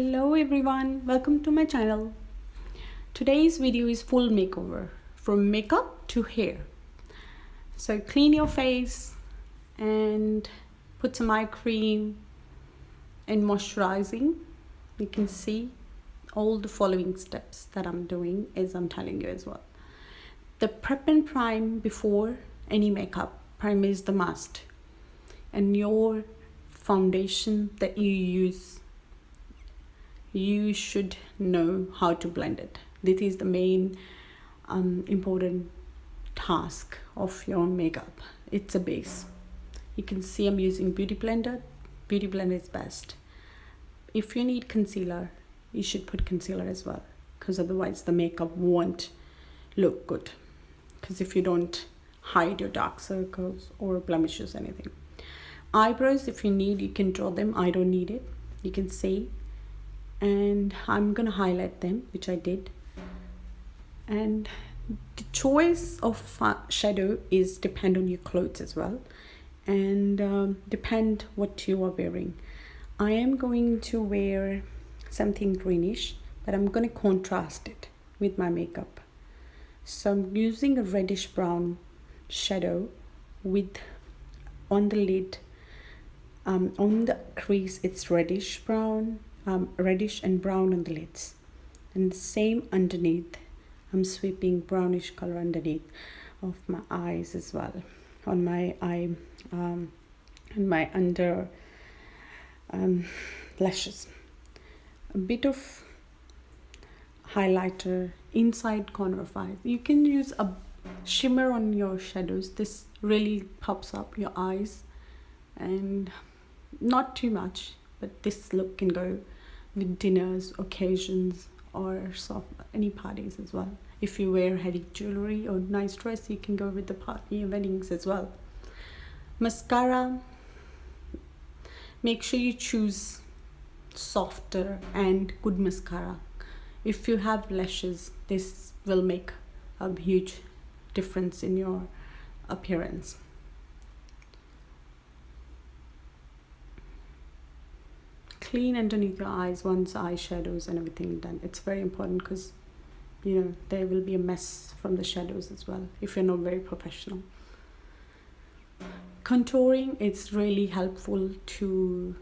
Hello everyone, welcome to my channel. Today's video is full makeover from makeup to hair. So clean your face and put some eye cream and moisturizing. You can see all the following steps that I'm doing as I'm telling you as well. The prep and prime before any makeup. Primer is the must. And your foundation that you use, you should know how to blend it. This is the main important task of your makeup. It's a base. You can see I'm using beauty blender. Beauty blender is best. If you need concealer, you should put concealer as well, because otherwise the makeup won't look good, because if you don't hide your dark circles or blemishes, anything. Eyebrows, if you need, you can draw them. I don't need it. You can see, and I'm gonna highlight them, which I did. And the choice of shadow is depend on your clothes as well, and depend what you are wearing. I am going to wear something greenish, but I'm gonna contrast it with my makeup. So I'm using a reddish brown shadow with on the lid, on the crease it's reddish brown, reddish and brown on the lids, and the same underneath. I'm sweeping brownish color underneath of my eyes as well, on my eye and my under lashes. A bit of highlighter inside corner of eyes. You can use a shimmer on your shadows. This really pops up your eyes, and not too much, but this look can go with dinners, occasions, or any parties as well. If you wear heavy jewelry or nice dress, you can go with the party and weddings as well. Mascara, make sure you choose softer and good mascara. If you have lashes, this will make a huge difference in your appearance. Clean underneath your eyes once eyeshadows and everything done. It's very important, because there will be a mess from the shadows as well if you're not very professional. Contouring, it's really helpful to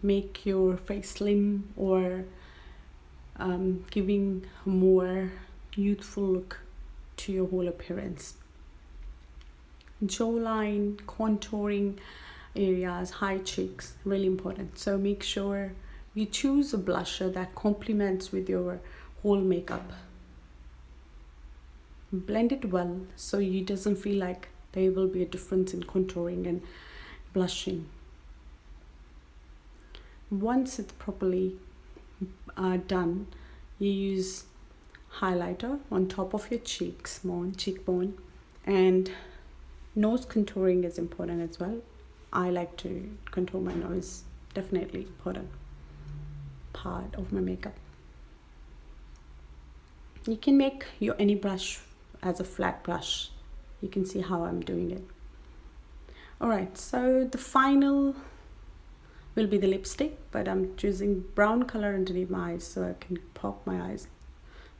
make your face slim, or giving a more youthful look to your whole appearance. Jawline, contouring areas, high cheeks, really important. So make sure you choose a blusher that complements with your whole makeup. Blend it well so it doesn't feel like there will be a difference in contouring and blushing. Once it's properly done, you use highlighter on top of your cheekbone, and nose contouring is important as well. I like to contour my nose, definitely important part of my makeup. You can make your any brush as a flat brush. You can see how I'm doing it. Alright, so the final will be the lipstick, but I'm choosing brown color underneath my eyes so I can pop my eyes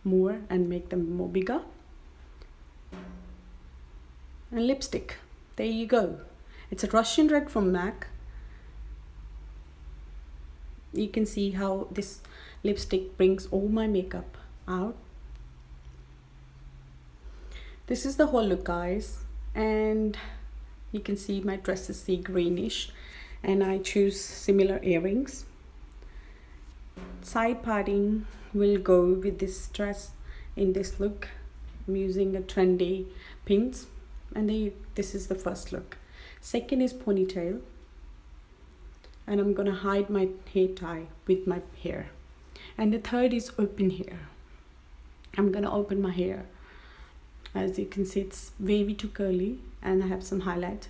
more and make them more bigger. And lipstick, there you go. It's a Russian red from MAC. You can see how this lipstick brings all my makeup out. This is the whole look, guys, and you can see my dress is sea greenish, and I choose similar earrings. Side parting will go with this dress in this look. I'm using a trendy pins, and this is the first look. Second is ponytail, and I'm gonna hide my hair tie with my hair. And the third is open hair. I'm gonna open my hair. As you can see, it's wavy to curly, and I have some highlights.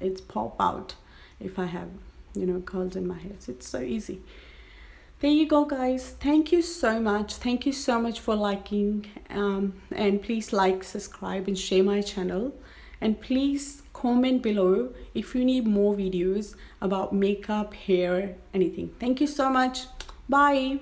It's pop out if I have curls in my hair. So it's so easy. There you go, guys. Thank you so much. Thank you so much for liking, and please like, subscribe, and share my channel. And please comment below if you need more videos about makeup, hair, anything. Thank you so much. Bye.